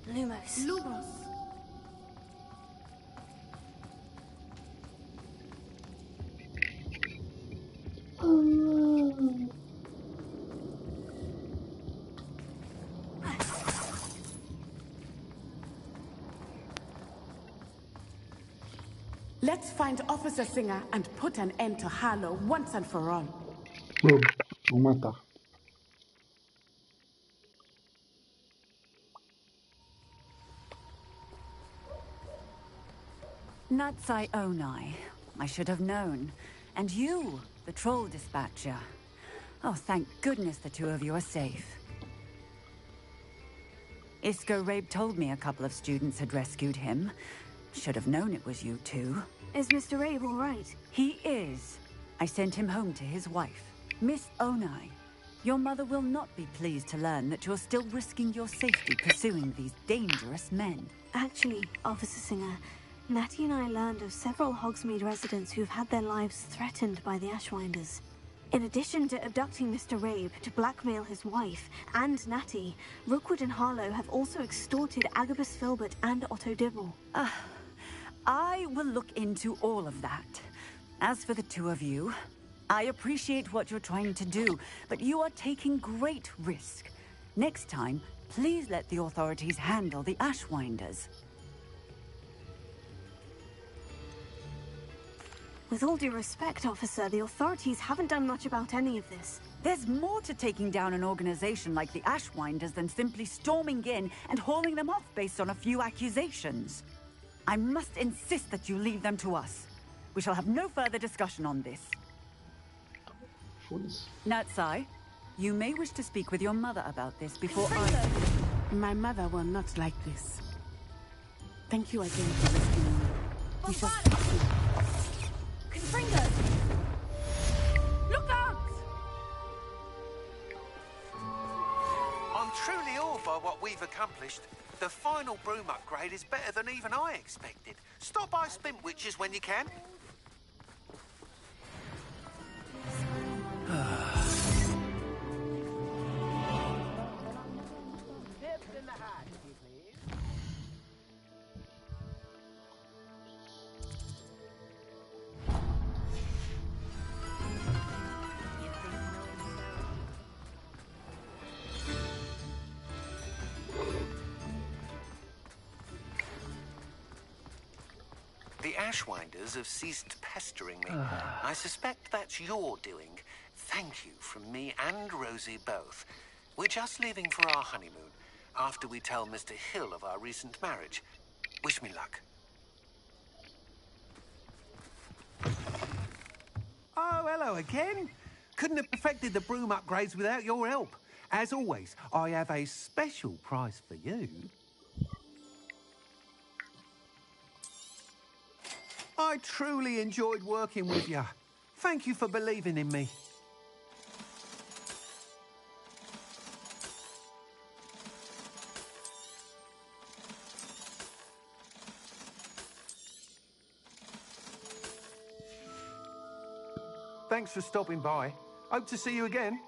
Lumos. Lumos. Let's find Officer Singer and put an end to Harlow once and for all. Vamos matar. Natsai Onai. I should have known. And you, the troll dispatcher. Oh, thank goodness the two of you are safe. Isco Rabe told me a couple of students had rescued him. Should have known it was you two. Is Mr. Rabe all right? He is. I sent him home to his wife. Miss Onai, your mother will not be pleased to learn that you're still risking your safety pursuing these dangerous men. Actually, Officer Singer, Natty and I learned of several Hogsmeade residents who've had their lives threatened by the Ashwinders. In addition to abducting Mr. Rabe to blackmail his wife and Natty, Rookwood and Harlow have also extorted Agabus Filbert and Otto Dibble. I will look into all of that. As for the two of you, I appreciate what you're trying to do, but you are taking great risk. Next time, please let the authorities handle the Ashwinders. With all due respect, officer, the authorities haven't done much about any of this. There's more to taking down an organization like the Ashwinders than simply storming in and hauling them off based on a few accusations. I must insist that you leave them to us. We shall have no further discussion on this. Natsai, you may wish to speak with your mother about this before I... My mother will not like this. Thank you again for rescuing me. We shall speak soon. Confringo! Look out! I'm truly awed by what we've accomplished. The final broom upgrade is better than even I expected. Stop by Spint Witches when you can. Tips in the hat, if you please. The Ashwinders have ceased pestering me. I suspect that's your doing. Thank you from me and Rosie both. We're just leaving for our honeymoon, after we tell Mr. Hill of our recent marriage. Wish me luck. Oh, hello again. Couldn't have perfected the broom upgrades without your help. As always, I have a special prize for you. I truly enjoyed working with you. Thank you for believing in me. Thanks for stopping by. Hope to see you again.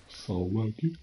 Salva aqui.